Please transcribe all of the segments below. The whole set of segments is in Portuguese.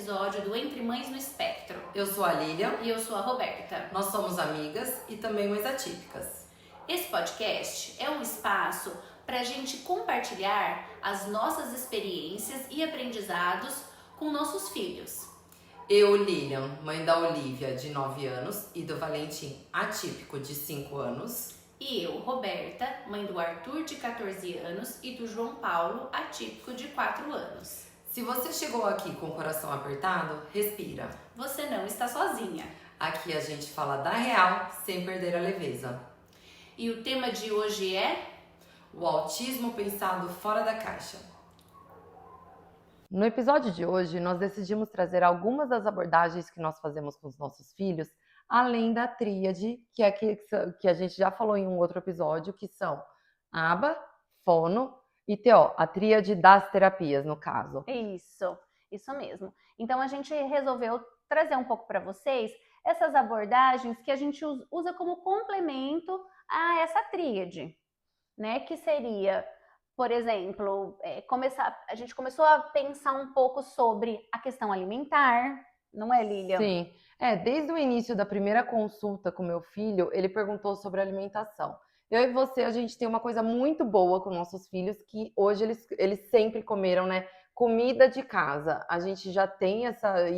episódio do Entre Mães no Espectro. Eu sou a Lilian. E eu sou a Roberta. Nós somos amigas e também mães atípicas. Esse podcast é um espaço para a gente compartilhar as nossas experiências e aprendizados com nossos filhos. Eu, Lilian, mãe da Olivia, de 9 anos, e do Valentim, atípico, de 5 anos. E eu, Roberta, mãe do Arthur, de 14 anos, e do João Paulo, atípico, de 4 anos. Se você chegou aqui com o coração apertado, respira. Você não está sozinha. Aqui a gente fala da real, sem perder a leveza. E o tema de hoje é... o autismo pensado fora da caixa. No episódio de hoje, nós decidimos trazer algumas das abordagens que nós fazemos com os nossos filhos, além da tríade, que a gente já falou em um outro episódio, que são ABA, Fono e TO, a tríade das terapias, no caso. Isso mesmo. Então, a gente resolveu trazer um pouco para vocês essas abordagens que a gente usa como complemento a essa tríade, né? Que seria, por exemplo, a gente começou a pensar um pouco sobre a questão alimentar, não é, Lilian? Sim, desde o início da primeira consulta com meu filho, ele perguntou sobre alimentação. Eu e você, a gente tem uma coisa muito boa com nossos filhos, que hoje eles sempre comeram, né? Comida de casa. A gente já tem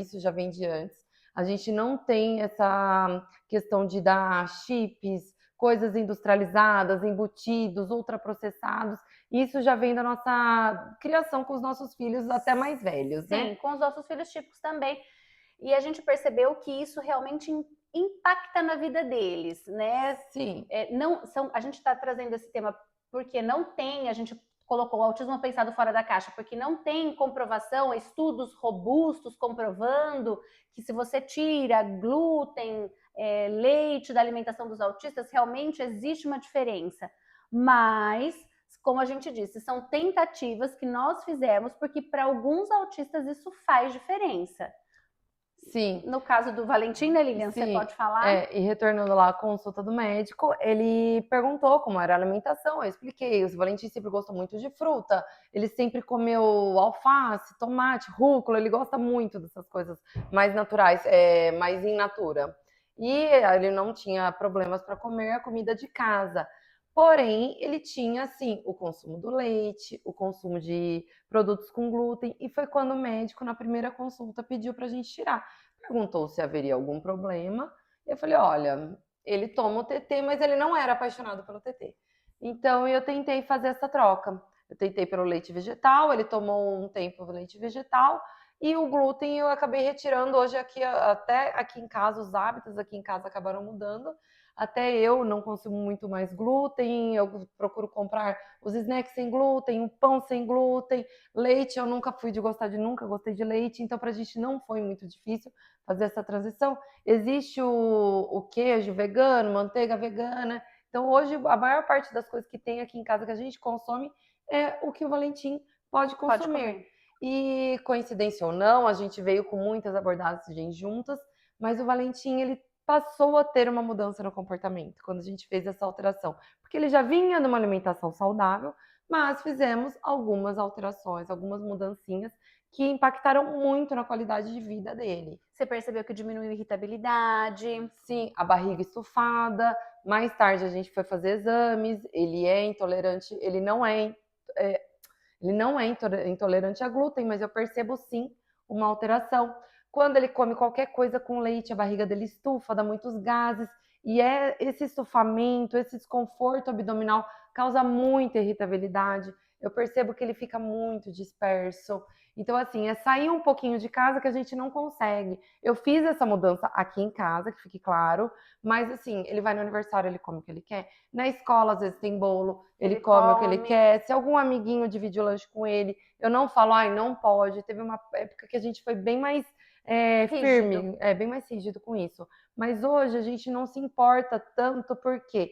isso já vem de antes. A gente não tem essa questão de dar chips, coisas industrializadas, embutidos, ultraprocessados. Isso já vem da nossa criação com os nossos filhos até mais velhos, né? Sim, com os nossos filhos típicos também. E a gente percebeu que isso realmente impacta na vida deles, né? Sim. A gente está trazendo esse tema porque a gente colocou o autismo pensado fora da caixa, porque não tem comprovação, estudos robustos comprovando que se você tira glúten, leite da alimentação dos autistas, realmente existe uma diferença. Mas, como a gente disse, são tentativas que nós fizemos, porque para alguns autistas isso faz diferença. Sim. No caso do Valentim, né, Lilian? Sim. Você pode falar? E retornando lá à consulta do médico, ele perguntou como era a alimentação, eu expliquei. O Valentim sempre gostou muito de fruta, ele sempre comeu alface, tomate, rúcula, ele gosta muito dessas coisas mais naturais, mais in natura. E ele não tinha problemas para comer a comida de casa. Porém, ele tinha, assim, o consumo do leite, o consumo de produtos com glúten, e foi quando o médico, na primeira consulta, pediu para a gente tirar. Perguntou se haveria algum problema, e eu falei, olha, ele toma o TT, mas ele não era apaixonado pelo TT. Então, eu tentei fazer essa troca. Eu tentei pelo leite vegetal, ele tomou um tempo o leite vegetal, e o glúten eu acabei retirando hoje até aqui em casa, os hábitos aqui em casa acabaram mudando. Até eu não consumo muito mais glúten, eu procuro comprar os snacks sem glúten, o pão sem glúten, leite eu nunca gostei de leite, então pra gente não foi muito difícil fazer essa transição. Existe o queijo vegano, manteiga vegana, então hoje a maior parte das coisas que tem aqui em casa que a gente consome é o que o Valentim pode consumir. E coincidência ou não, a gente veio com muitas abordagens juntas, mas o Valentim, ele passou a ter uma mudança no comportamento quando a gente fez essa alteração, porque ele já vinha numa alimentação saudável, mas fizemos algumas alterações, algumas mudancinhas que impactaram muito na qualidade de vida dele. Você percebeu que diminuiu a irritabilidade? Sim, a barriga estufada. Mais tarde a gente foi fazer exames, ele é intolerante, ele não é intolerante a glúten, mas eu percebo sim uma alteração. Quando ele come qualquer coisa com leite, a barriga dele estufa, dá muitos gases, e esse estufamento, esse desconforto abdominal causa muita irritabilidade. Eu percebo que ele fica muito disperso. Então, assim, é sair um pouquinho de casa que a gente não consegue. Eu fiz essa mudança aqui em casa, que fique claro, mas assim, ele vai no aniversário, ele come o que ele quer. Na escola, às vezes tem bolo, ele come o que ele quer. Se algum amiguinho divide o lanche com ele, eu não falo, não pode. Teve uma época que a gente foi bem mais firme, bem mais rígido com isso. Mas hoje a gente não se importa tanto porque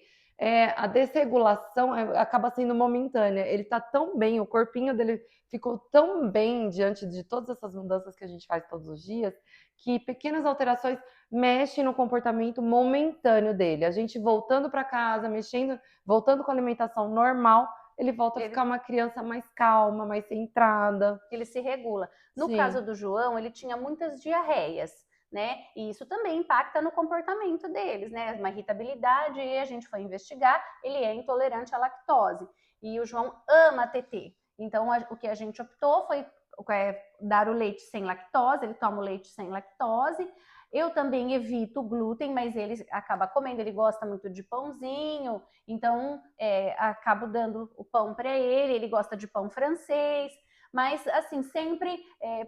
a desregulação acaba sendo momentânea. Ele tá tão bem, o corpinho dele ficou tão bem diante de todas essas mudanças que a gente faz todos os dias, que pequenas alterações mexem no comportamento momentâneo dele. A gente voltando para casa, voltando com a alimentação normal, ele volta a ficar uma criança mais calma, mais centrada. Ele se regula. No Sim. caso do João, ele tinha muitas diarreias, né? E isso também impacta no comportamento deles, né? Uma irritabilidade, e a gente foi investigar, ele é intolerante à lactose. E o João ama TT. Então, o que a gente optou foi dar o leite sem lactose, ele toma o leite sem lactose. Eu também evito o glúten, mas ele acaba comendo, ele gosta muito de pãozinho, então acabo dando o pão para ele, ele gosta de pão francês, mas assim, sempre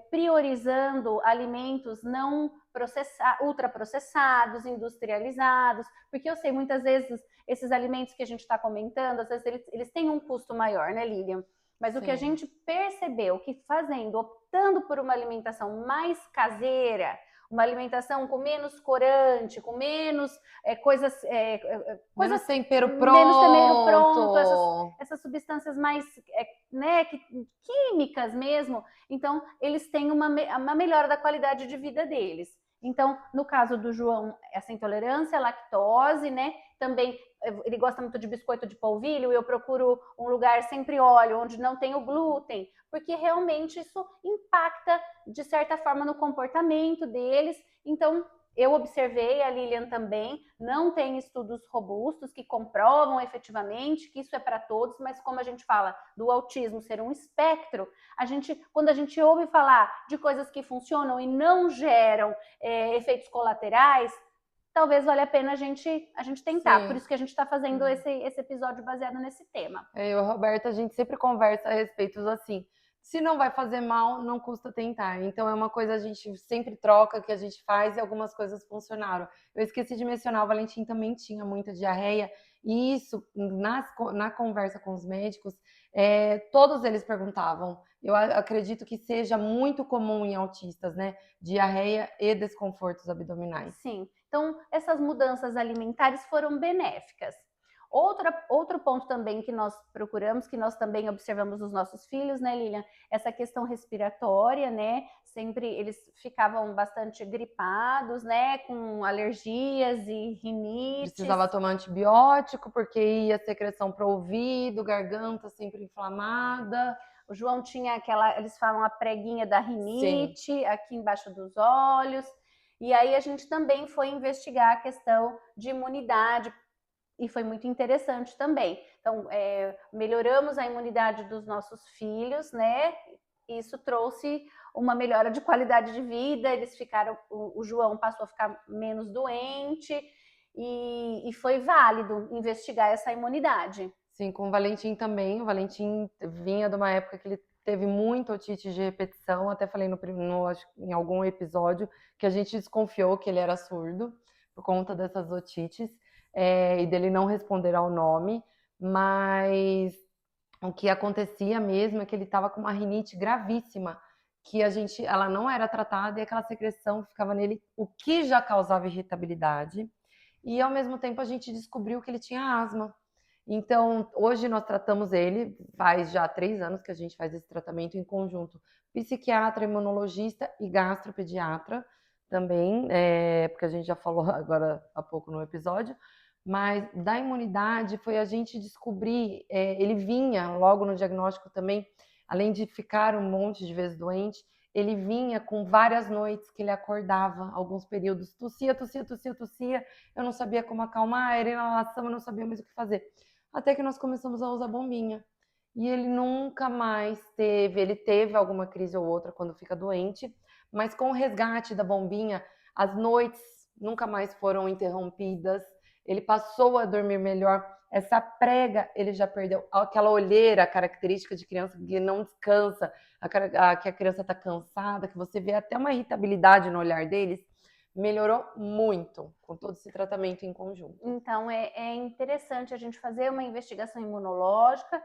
priorizando alimentos não ultraprocessados, industrializados, porque eu sei muitas vezes esses alimentos que a gente está comentando, às vezes eles têm um custo maior, né, Lilian? Mas o que a gente percebeu que optando por uma alimentação mais caseira, uma alimentação com menos corante, com menos Menos tempero pronto, pronto. essas substâncias mais químicas mesmo. Então, eles têm uma melhora da qualidade de vida deles. Então, no caso do João, essa intolerância à lactose, né? Também ele gosta muito de biscoito de polvilho, eu procuro um lugar sempre óleo, onde não tem o glúten, porque realmente isso impacta de certa forma no comportamento deles. Então, eu observei, a Lilian também, não tem estudos robustos que comprovam efetivamente que isso é para todos, mas como a gente fala do autismo ser um espectro, quando a gente ouve falar de coisas que funcionam e não geram efeitos colaterais, talvez valha a pena a gente tentar. Sim. Por isso que a gente está fazendo esse episódio baseado nesse tema. Eu e a Roberta, a gente sempre conversa a respeito assim. Se não vai fazer mal, não custa tentar. Então é uma coisa a gente sempre troca, que a gente faz e algumas coisas funcionaram. Eu esqueci de mencionar, o Valentim também tinha muita diarreia. E isso, na conversa com os médicos, todos eles perguntavam. Eu acredito que seja muito comum em autistas, né? Diarreia e desconfortos abdominais. Sim. Então, essas mudanças alimentares foram benéficas. Outro ponto também que nós procuramos, que nós também observamos nos nossos filhos, né, Lilian? Essa questão respiratória, né? Sempre eles ficavam bastante gripados, né? Com alergias e rinites. Precisava tomar antibiótico, porque ia secreção para o ouvido, garganta sempre inflamada. O João tinha eles falam a preguinha da rinite, Sim, aqui embaixo dos olhos. E aí a gente também foi investigar a questão de imunidade, e foi muito interessante também. Então, melhoramos a imunidade dos nossos filhos, né? Isso trouxe uma melhora de qualidade de vida, o João passou a ficar menos doente, e foi válido investigar essa imunidade. sim, com o Valentim também. O Valentim vinha de uma época que ele teve muita otite de repetição. Até falei acho, em algum episódio que a gente desconfiou que ele era surdo por conta dessas otites. E dele não responder ao nome, mas o que acontecia mesmo é que ele estava com uma rinite gravíssima, que ela não era tratada e aquela secreção ficava nele, o que já causava irritabilidade, e ao mesmo tempo a gente descobriu que ele tinha asma. Então, hoje nós tratamos ele, faz já 3 anos que a gente faz esse tratamento em conjunto, psiquiatra, imunologista e gastropediatra também, porque a gente já falou agora há pouco no episódio, mas da imunidade foi a gente descobrir, ele vinha logo no diagnóstico também, além de ficar um monte de vezes doente, ele vinha com várias noites que ele acordava, alguns períodos, tossia, eu não sabia como acalmar, era inalação, eu não sabia mais o que fazer. Até que nós começamos a usar bombinha. E ele nunca mais ele teve alguma crise ou outra quando fica doente, mas com o resgate da bombinha, as noites nunca mais foram interrompidas, ele passou a dormir melhor. Essa prega, ele já perdeu. Aquela olheira característica de criança que não descansa, que a criança está cansada, que você vê até uma irritabilidade no olhar deles, melhorou muito com todo esse tratamento em conjunto. Então, é interessante a gente fazer uma investigação imunológica,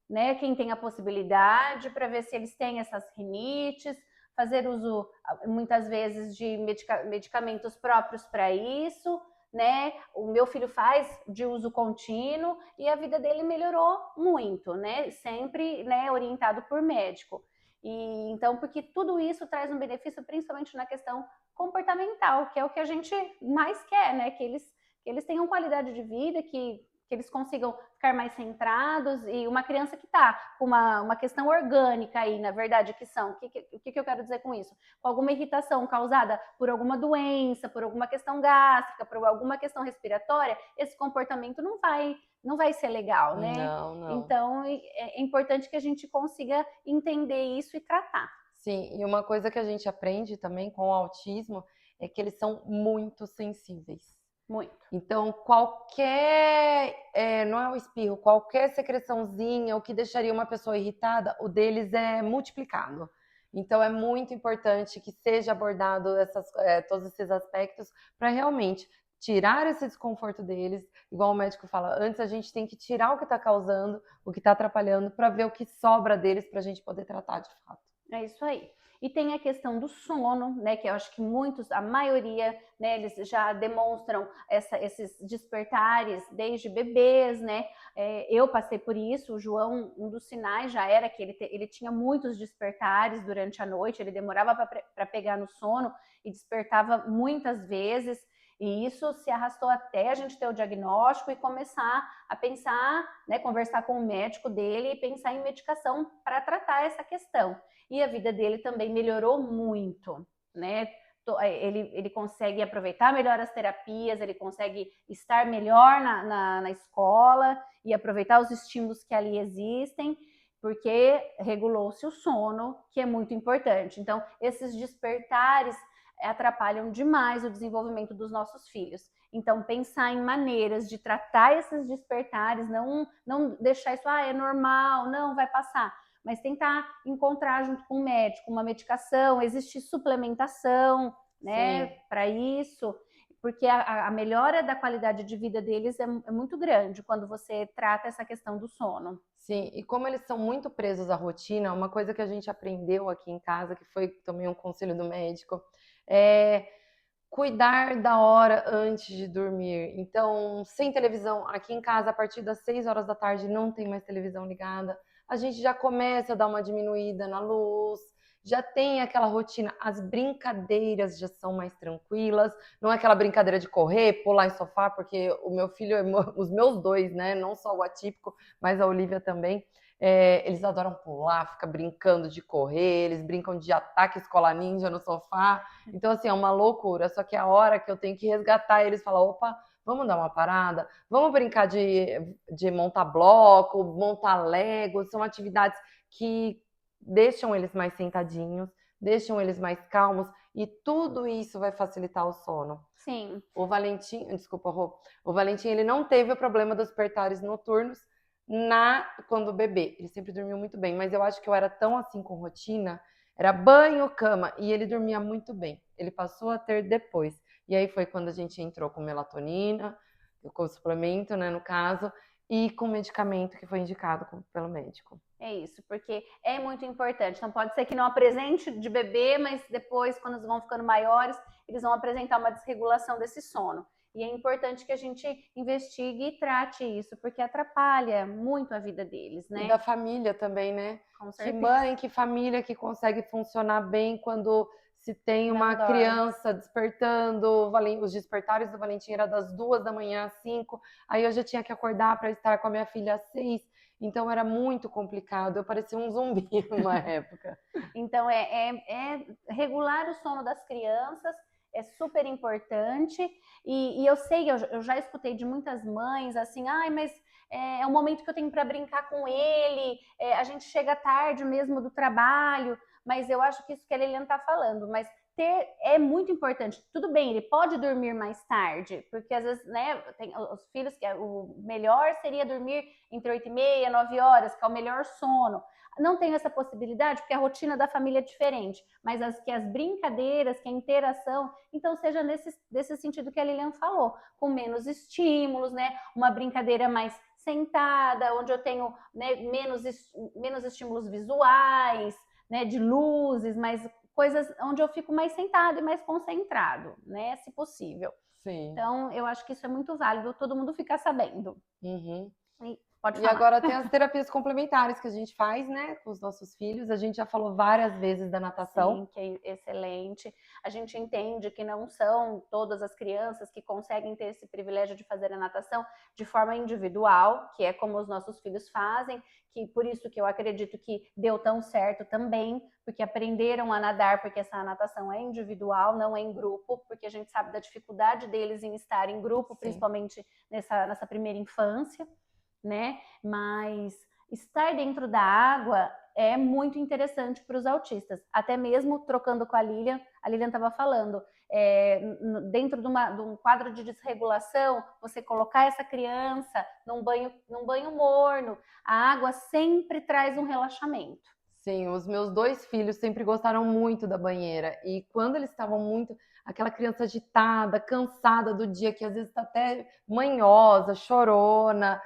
né? Quem tem a possibilidade, para ver se eles têm essas rinites, fazer uso, muitas vezes, de medicamentos próprios para isso, né? O meu filho faz de uso contínuo e a vida dele melhorou muito, né? Sempre, né, orientado por médico. E então, porque tudo isso traz um benefício, principalmente na questão comportamental, que é o que a gente mais quer, né? Que eles tenham qualidade de vida, que que eles consigam ficar mais centrados, e uma criança que está com uma questão orgânica aí, na verdade, o que eu quero dizer com isso? Com alguma irritação causada por alguma doença, por alguma questão gástrica, por alguma questão respiratória, esse comportamento não vai ser legal, né? Não. Então, é importante que a gente consiga entender isso e tratar. Sim, e uma coisa que a gente aprende também com o autismo é que eles são muito sensíveis. Muito. Então, não é o espirro, qualquer secreçãozinha, o que deixaria uma pessoa irritada, o deles é multiplicado. Então, é muito importante que seja abordado todos esses aspectos para realmente tirar esse desconforto deles. Igual o médico fala, antes a gente tem que tirar o que está causando, o que está atrapalhando, para ver o que sobra deles para a gente poder tratar de fato. É isso aí. E tem a questão do sono, né, que eu acho que a maioria, né, eles já demonstram esses despertares desde bebês, né? Eu passei por isso, o João, um dos sinais já era que ele tinha muitos despertares durante a noite, ele demorava para pegar no sono e despertava muitas vezes. E isso se arrastou até a gente ter o diagnóstico e começar a pensar, né, conversar com o médico dele e pensar em medicação para tratar essa questão. E a vida dele também melhorou muito, né? Ele consegue aproveitar melhor as terapias, ele consegue estar melhor na escola e aproveitar os estímulos que ali existem, porque regulou-se o sono, que é muito importante. Então, esses despertares atrapalham demais o desenvolvimento dos nossos filhos. Então, pensar em maneiras de tratar esses despertares, não deixar isso, é normal, não, vai passar. Mas tentar encontrar junto com o médico uma medicação, existe suplementação, né, para isso, porque a melhora da qualidade de vida deles é muito grande quando você trata essa questão do sono. Sim, e como eles são muito presos à rotina, uma coisa que a gente aprendeu aqui em casa, que foi também um conselho do médico, é cuidar da hora antes de dormir. Então, sem televisão, aqui em casa, a partir das 6 horas da tarde, não tem mais televisão ligada. A gente já começa a dar uma diminuída na luz, já tem aquela rotina, as brincadeiras já são mais tranquilas, não é aquela brincadeira de correr, pular em sofá, porque o meu filho, os meus dois, né, não só o atípico, mas a Olivia também, eles adoram pular, ficar brincando de correr, eles brincam de ataque escola ninja no sofá, então assim, é uma loucura, só que a hora que eu tenho que resgatar eles, falar, opa, vamos dar uma parada, vamos brincar de montar bloco, montar Lego, são atividades que deixam eles mais sentadinhos, deixam eles mais calmos, e tudo isso vai facilitar o sono. Sim. O Valentim, desculpa, Rô, o Valentim, ele não teve o problema dos despertares noturnos quando bebê, ele sempre dormiu muito bem, mas eu acho que eu era tão assim com rotina, era banho, cama, e ele dormia muito bem. Ele passou a ter depois. E aí foi quando a gente entrou com melatonina, com suplemento, né, no caso, e com medicamento que foi indicado pelo médico. É isso, porque é muito importante. Então pode ser que não apresente de bebê, mas depois, quando eles vão ficando maiores, eles vão apresentar uma desregulação desse sono. E é importante que a gente investigue e trate isso, porque atrapalha muito a vida deles, né? E da família também, né? Com Que certeza. mãe, que família que consegue funcionar bem quando se tem uma criança despertando. Os despertares do Valentim era das 2 da manhã às 5, aí eu já tinha que acordar para estar com a minha filha às 6, então era muito complicado, eu parecia um zumbi numa época. Então, regular o sono das crianças é super importante, e eu sei, eu já escutei de muitas mães assim, mas é o momento que eu tenho para brincar com ele, a gente chega tarde mesmo do trabalho, mas eu acho que isso que a Lilian está falando, mas é muito importante. Tudo bem, ele pode dormir mais tarde, porque às vezes, né, tem os filhos que o melhor seria dormir entre 8h30 e 9 horas, que é o melhor sono. Não tem essa possibilidade, porque a rotina da família é diferente, mas as brincadeiras, que a interação, então seja nesse sentido que a Lilian falou, com menos estímulos, né? Uma brincadeira mais sentada, onde eu tenho, né, menos estímulos visuais, né, de luzes, mas coisas onde eu fico mais sentado e mais concentrado, né, se possível. Sim. Então, eu acho que isso é muito válido, todo mundo ficar sabendo. Uhum. Pode E falar. agora tem as terapias complementares que a gente faz, né, com os nossos filhos. A gente já falou várias vezes da natação. Sim, que é excelente. A gente entende que não são todas as crianças que conseguem ter esse privilégio de fazer a natação de forma individual, que é como os nossos filhos fazem, que por isso que eu acredito que deu tão certo também, porque aprenderam a nadar, porque essa natação é individual, não é em grupo, porque a gente sabe da dificuldade deles em estar em grupo, Sim. principalmente nessa primeira infância, né? Mas estar dentro da água é muito interessante para os autistas. Até mesmo trocando com a Lilian estava falando, dentro de um quadro de desregulação, você colocar essa criança num banho morno, a água sempre traz um relaxamento. Sim, os meus 2 filhos sempre gostaram muito da banheira. E quando eles estavam muito, aquela criança agitada, cansada do dia, que às vezes está até manhosa, chorona,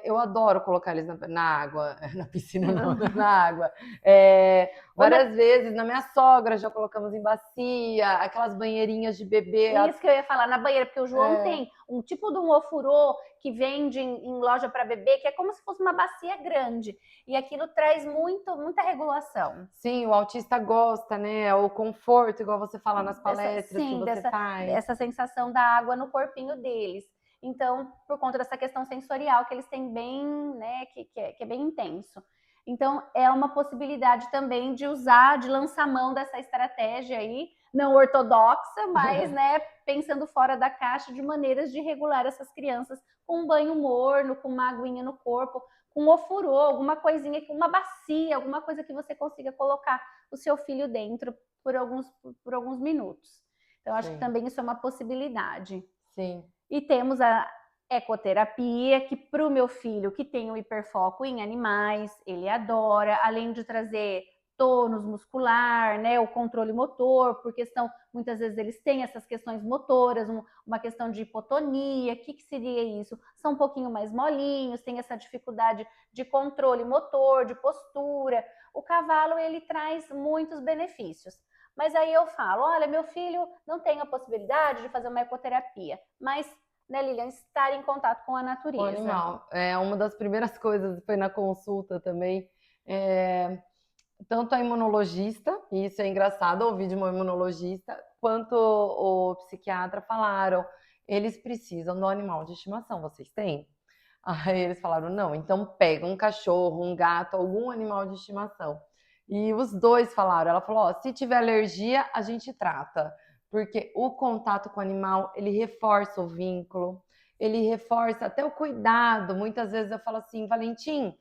eu adoro colocar eles na água, na piscina não, na água. Várias vezes, na minha sogra já colocamos em bacia, aquelas banheirinhas de bebê. Isso que eu ia falar, na banheira, porque o João tem um tipo de um ofurô que vende em loja para bebê, que é como se fosse uma bacia grande. E aquilo traz muita regulação. Sim, o autista gosta, né? O conforto, igual você fala nas palestras que você faz. Essa sensação da água no corpinho deles. Então, por conta dessa questão sensorial que eles têm bem, né, que é bem intenso. Então, é uma possibilidade também de usar, de lançar mão dessa estratégia aí, não ortodoxa, mas, né, pensando fora da caixa de maneiras de regular essas crianças com um banho morno, com uma aguinha no corpo, com um ofurô, alguma coisinha, com uma bacia, alguma coisa que você consiga colocar o seu filho dentro por alguns minutos. Então, acho que também isso é uma possibilidade. Sim. E temos a ecoterapia, que para o meu filho que tem o hiperfoco em animais, ele adora, além de trazer tônus muscular, né, o controle motor, por questão, muitas vezes eles têm essas questões motoras, uma questão de hipotonia, o que seria isso? São um pouquinho mais molinhos, tem essa dificuldade de controle motor, de postura. O cavalo, ele traz muitos benefícios. Mas aí eu falo, olha, meu filho não tem a possibilidade de fazer uma ecoterapia, mas, né, Lilian, estar em contato com a natureza. O animal. Uma das primeiras coisas foi na consulta também, tanto a imunologista, e isso é engraçado ouvir de uma imunologista, quanto o psiquiatra falaram, eles precisam do animal de estimação, vocês têm? Aí eles falaram, não, então pega um cachorro, um gato, algum animal de estimação. E os 2 falaram, ela falou, se tiver alergia, a gente trata. Porque o contato com o animal, ele reforça o vínculo, ele reforça até o cuidado. Muitas vezes eu falo assim, Valentim,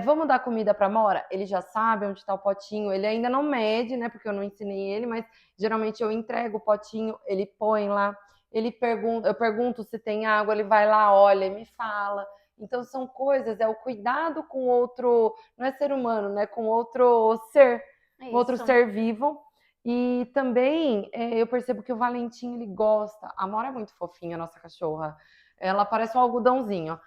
vamos dar comida para Mora? Ele já sabe onde está o potinho, ele ainda não mede, né? Porque eu não ensinei ele, mas geralmente eu entrego o potinho, ele põe lá, eu pergunto se tem água, ele vai lá, olha e me fala. Então são coisas, o cuidado com outro, não é ser humano, né? Com outro ser, outro ser vivo. E também eu percebo que o Valentim, ele gosta. A Mora é muito fofinha, a nossa cachorra. Ela parece um algodãozinho,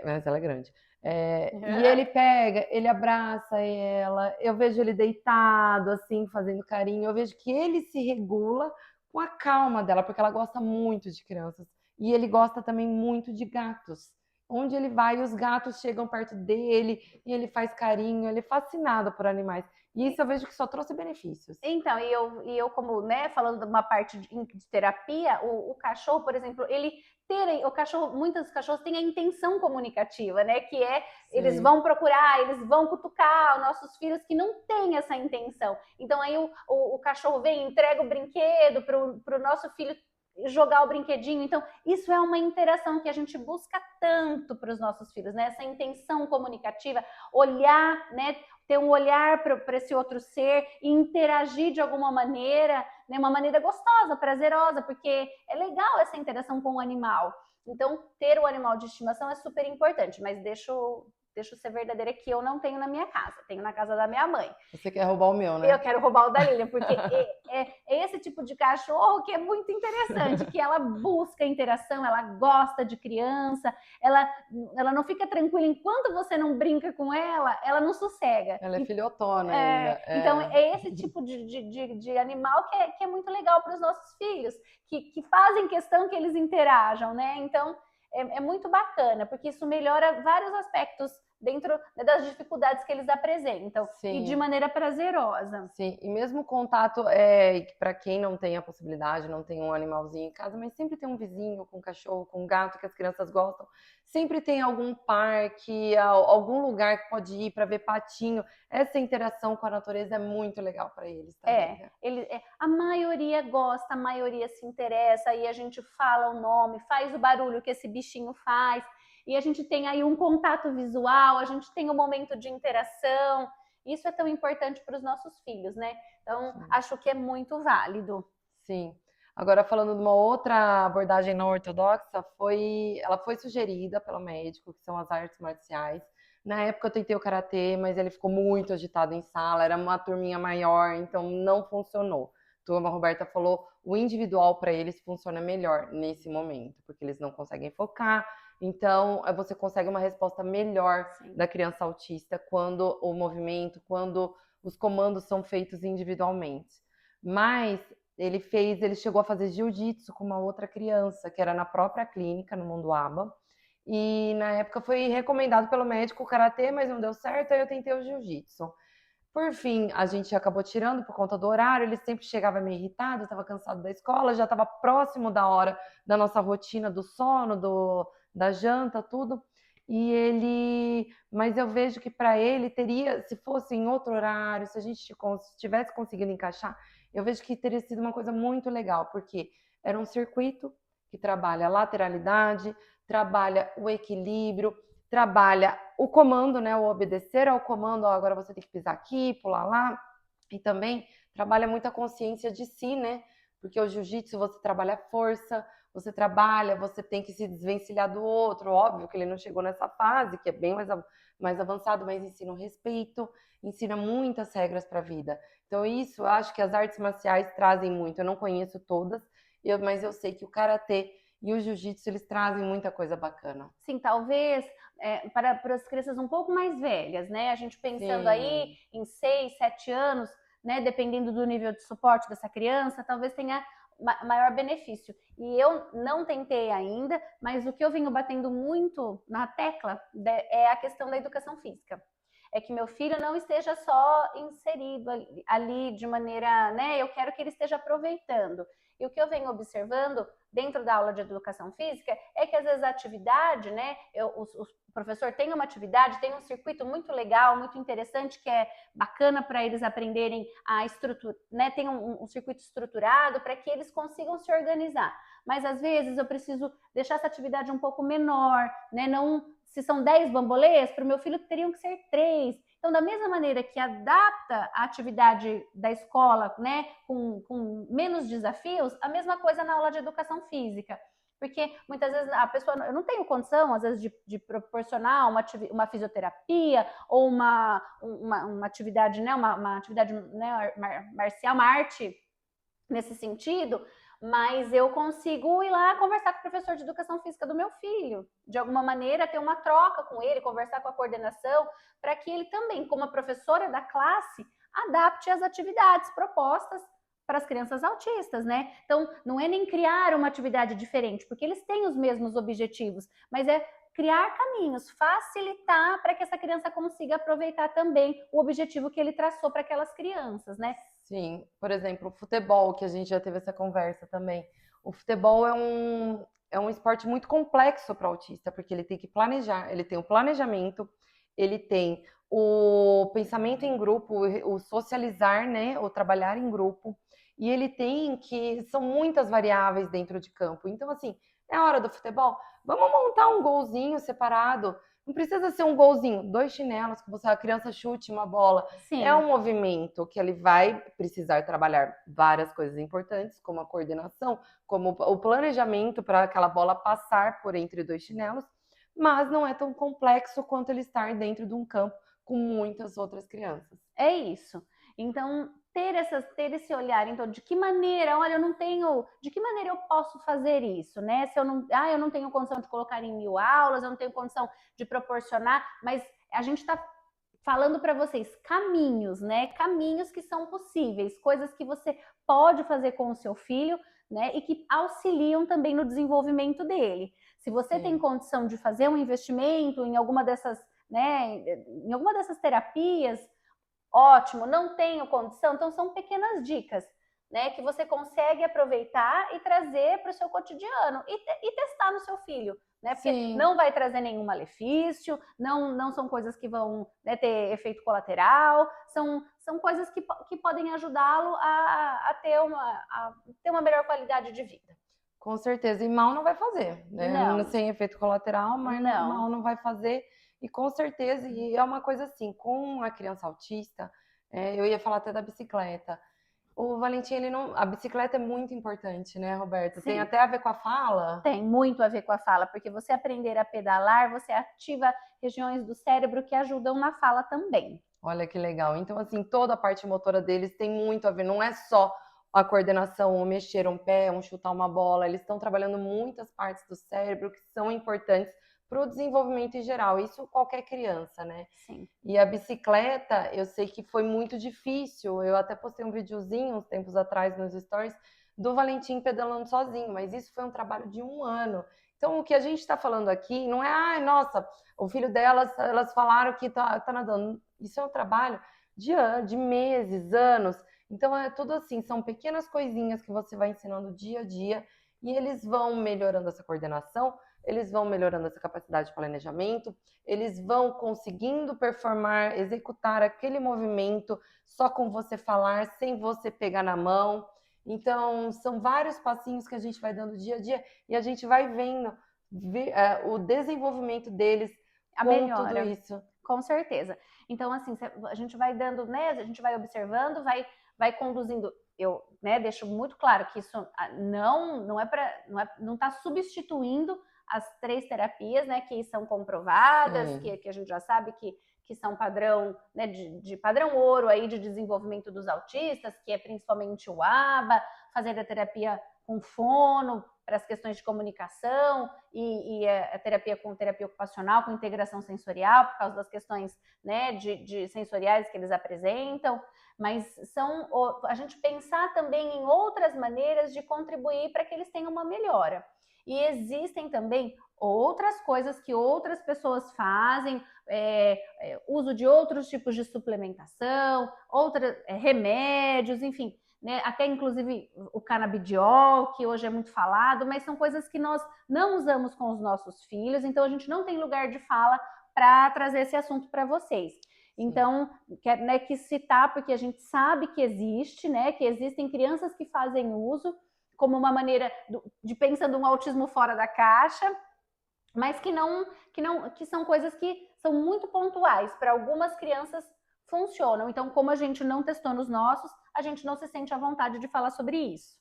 mas ela é grande. E ele pega, ele abraça ela, eu vejo ele deitado, assim, fazendo carinho. Eu vejo que ele se regula com a calma dela, porque ela gosta muito de crianças. E ele gosta também muito de gatos. Onde ele vai, os gatos chegam perto dele e ele faz carinho, ele é fascinado por animais. E isso eu vejo que só trouxe benefícios. Então, e eu como, né, falando de uma parte de terapia, o cachorro, por exemplo, muitos cachorros têm a intenção comunicativa, né, que eles vão procurar, eles vão cutucar os nossos filhos que não têm essa intenção. Então, aí o cachorro vem, entrega o brinquedo para o nosso filho jogar o brinquedinho. Então, isso é uma interação que a gente busca tanto para os nossos filhos, né? Essa intenção comunicativa, olhar, né? Ter um olhar para esse outro ser e interagir de alguma maneira, né? Uma maneira gostosa, prazerosa, porque é legal essa interação com o animal. Então, ter o animal de estimação é super importante, mas deixa eu ser verdadeira, que eu não tenho na minha casa, tenho na casa da minha mãe. Você quer roubar o meu, né? Eu quero roubar o da Lilian, porque é esse tipo de cachorro que é muito interessante, que ela busca interação, ela gosta de criança, ela não fica tranquila enquanto você não brinca com ela não sossega. Ela é filhotona ainda. Então, é esse tipo de animal que é muito legal para os nossos filhos, que fazem questão que eles interajam, né? Então, é muito bacana, porque isso melhora vários aspectos dentro, né, das dificuldades que eles apresentam. Sim. E de maneira prazerosa. Sim, e mesmo o contato, para quem não tem a possibilidade, não tem um animalzinho em casa, mas sempre tem um vizinho com cachorro, com gato que as crianças gostam, sempre tem algum parque, algum lugar que pode ir para ver patinho. Essa interação com a natureza é muito legal para eles também, né? A maioria gosta, a maioria se interessa, aí a gente fala o nome, faz o barulho que esse bichinho faz, e a gente tem aí um contato visual, a gente tem um momento de interação. Isso é tão importante para os nossos filhos, né? Então, acho que é muito válido. Sim. Agora, falando de uma outra abordagem não ortodoxa, ela foi sugerida pelo médico, que são as artes marciais. Na época eu tentei o karatê, mas ele ficou muito agitado em sala, era uma turminha maior, então não funcionou. Então, a Roberta falou, o individual para eles funciona melhor nesse momento, porque eles não conseguem focar. Então, você consegue uma resposta melhor da criança autista quando o movimento, quando os comandos são feitos individualmente. Mas ele chegou a fazer jiu-jitsu com uma outra criança, que era na própria clínica, no Munduaba. E na época foi recomendado pelo médico o karatê, mas não deu certo, aí eu tentei o jiu-jitsu. Por fim, a gente acabou tirando por conta do horário, ele sempre chegava meio irritado, estava cansado da escola, já estava próximo da hora da nossa rotina do sono, da janta, tudo. Mas eu vejo que para ele teria, se fosse em outro horário, se a gente tivesse conseguido encaixar, eu vejo que teria sido uma coisa muito legal, porque era um circuito que trabalha a lateralidade, trabalha o equilíbrio, trabalha o comando, né, o obedecer ao comando, agora você tem que pisar aqui, pular lá, e também trabalha muito a consciência de si, né, porque o jiu-jitsu você trabalha força, você tem que se desvencilhar do outro, óbvio que ele não chegou nessa fase, que é bem mais avançado, mas ensina o respeito, ensina muitas regras para a vida. Então isso, eu acho que as artes marciais trazem muito, eu não conheço todas, mas eu sei que o karatê e o jiu-jitsu, eles trazem muita coisa bacana. Sim, talvez para as crianças um pouco mais velhas, né? A gente pensando aí em 6, 7 anos, né? Dependendo do nível de suporte dessa criança, talvez tenha maior benefício. E eu não tentei ainda, mas o que eu venho batendo muito na tecla é a questão da educação física. É que meu filho não esteja só inserido ali de maneira, né? Eu quero que ele esteja aproveitando. E o que eu venho observando dentro da aula de educação física é que às vezes a atividade, né? O professor tem uma atividade, tem um circuito muito legal, muito interessante, que é bacana para eles aprenderem a estrutura, né? Tem um circuito estruturado para que eles consigam se organizar. Mas às vezes eu preciso deixar essa atividade um pouco menor, né? Não, se são 10 bambolês, para o meu filho teriam que ser 3. Então, da mesma maneira que adapta a atividade da escola, né, com menos desafios, a mesma coisa na aula de educação física. Porque muitas vezes a pessoa, eu não tenho condição, às vezes, de proporcionar uma fisioterapia ou uma atividade, né, uma atividade, né, marcial, uma arte nesse sentido, mas eu consigo ir lá conversar com o professor de educação física do meu filho, de alguma maneira ter uma troca com ele, conversar com a coordenação, para que ele também, como a professora da classe, adapte as atividades propostas para as crianças autistas, né? Então, não é nem criar uma atividade diferente, porque eles têm os mesmos objetivos, mas é criar caminhos, facilitar para que essa criança consiga aproveitar também o objetivo que ele traçou para aquelas crianças, né? Sim, por exemplo, o futebol, que a gente já teve essa conversa também. O futebol é um esporte muito complexo para o autista, porque ele tem que planejar, ele tem o planejamento, ele tem o pensamento em grupo, o socializar, né, o trabalhar em grupo, e ele tem que, são muitas variáveis dentro de campo. Então, assim, é a hora do futebol, vamos montar um golzinho separado. Não precisa ser um golzinho, 2 chinelos que a criança chute uma bola. Sim. É um movimento que ele vai precisar trabalhar várias coisas importantes, como a coordenação, como o planejamento para aquela bola passar por entre 2 chinelos, mas não é tão complexo quanto ele estar dentro de um campo com muitas outras crianças. É isso. Então, ter esse olhar, então, de que maneira, olha, eu não tenho, de que maneira eu posso fazer isso, né? Se eu não tenho condição de colocar em 1000 aulas, eu não tenho condição de proporcionar, mas a gente está falando para vocês caminhos, né? Caminhos que são possíveis, coisas que você pode fazer com o seu filho, né? E que auxiliam também no desenvolvimento dele. Se você tem condição de fazer um investimento em alguma dessas, né, em alguma dessas terapias, ótimo. Não tenho condição, então são pequenas dicas, né, que você consegue aproveitar e trazer para o seu cotidiano e testar no seu filho, né? Porque Sim. não vai trazer nenhum malefício, não são coisas que vão, né, ter efeito colateral, são coisas que podem ajudá-lo a ter uma melhor qualidade de vida. Com certeza. E mal não vai fazer, né? Não. Sem efeito colateral, mas Não. mal não vai fazer. E com certeza, e é uma coisa assim, com a criança autista, eu ia falar até da bicicleta. O Valentim, a bicicleta é muito importante, né, Roberto? Sim. Tem até a ver com a fala? Tem muito a ver com a fala, porque você aprender a pedalar, você ativa regiões do cérebro que ajudam na fala também. Olha que legal. Então, assim, toda a parte motora deles tem muito a ver. Não é só a coordenação, um mexer um pé, um chutar uma bola. Eles estão trabalhando muitas partes do cérebro que são importantes para o desenvolvimento em geral. Isso qualquer criança, né? Sim. E a bicicleta, eu sei que foi muito difícil. Eu até postei um videozinho uns tempos atrás nos stories do Valentim pedalando sozinho, mas isso foi um trabalho de 1 ano. Então, o que a gente está falando aqui não é, ai, nossa, o filho delas, elas falaram que tá nadando. Isso é um trabalho de meses, anos. Então, é tudo assim, são pequenas coisinhas que você vai ensinando dia a dia e eles vão melhorando essa coordenação, eles vão melhorando essa capacidade de planejamento, eles vão conseguindo performar, executar aquele movimento só com você falar, sem você pegar na mão. Então, são vários passinhos que a gente vai dando dia a dia e a gente vai vendo o desenvolvimento deles com tudo isso. Com certeza. Então, assim, a gente vai dando, né? A gente vai observando, vai conduzindo. Eu, né, deixo muito claro que isso não está substituindo as 3 terapias, né, que são comprovadas, que a gente já sabe que são padrão, né, de padrão ouro aí de desenvolvimento dos autistas, que é principalmente o ABA, fazer a terapia com fono para as questões de comunicação e a terapia com terapia ocupacional, com integração sensorial, por causa das questões, né, de sensoriais que eles apresentam, mas a gente pensar também em outras maneiras de contribuir para que eles tenham uma melhora. E existem também outras coisas que outras pessoas fazem, uso de outros tipos de suplementação, remédios, enfim, né? Até inclusive o canabidiol, que hoje é muito falado, mas são coisas que nós não usamos com os nossos filhos, então a gente não tem lugar de fala para trazer esse assunto para vocês. Então, que citar, porque a gente sabe que existe, né? Que existem crianças que fazem uso como uma maneira de pensando um autismo fora da caixa, mas que são coisas que são muito pontuais. Para algumas crianças funcionam. Então, como a gente não testou nos nossos, a gente não se sente à vontade de falar sobre isso.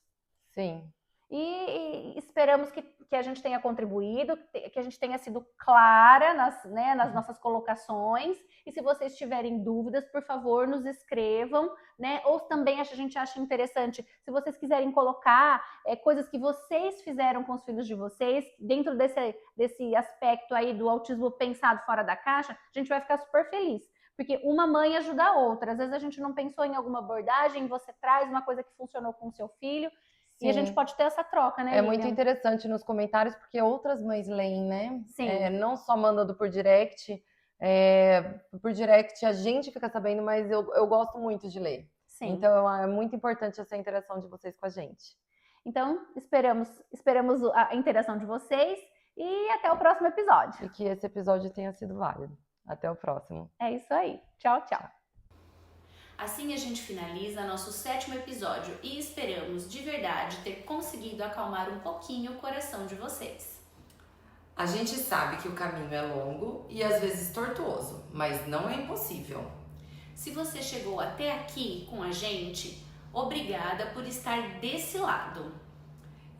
Sim. E esperamos que a gente tenha contribuído, que a gente tenha sido clara nas nossas colocações. E se vocês tiverem dúvidas, por favor, nos escrevam, né? Ou também a gente acha interessante, se vocês quiserem colocar coisas que vocês fizeram com os filhos de vocês, dentro desse aspecto aí do autismo pensado fora da caixa, a gente vai ficar super feliz. Porque uma mãe ajuda a outra. Às vezes a gente não pensou em alguma abordagem, você traz uma coisa que funcionou com o seu filho. Sim. E a gente pode ter essa troca, né, Lilian? Muito interessante nos comentários, porque outras mães leem, né? Sim. Não só mandando por direct. Por direct a gente fica sabendo, mas eu gosto muito de ler. Sim. Então é muito importante essa interação de vocês com a gente. Então, esperamos a interação de vocês e até o próximo episódio. E que esse episódio tenha sido válido. Até o próximo. É isso aí. Tchau, tchau. Assim a gente finaliza nosso 7º episódio e esperamos de verdade ter conseguido acalmar um pouquinho o coração de vocês. A gente sabe que o caminho é longo e às vezes tortuoso, mas não é impossível. Se você chegou até aqui com a gente, obrigada por estar desse lado.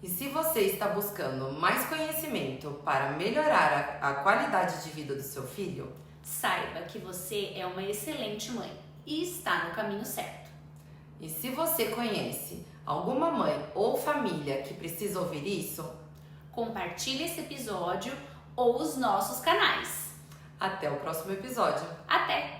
E se você está buscando mais conhecimento para melhorar a qualidade de vida do seu filho, saiba que você é uma excelente mãe e está no caminho certo. E se você conhece alguma mãe ou família que precisa ouvir isso, compartilhe esse episódio ou os nossos canais. Até o próximo episódio. Até!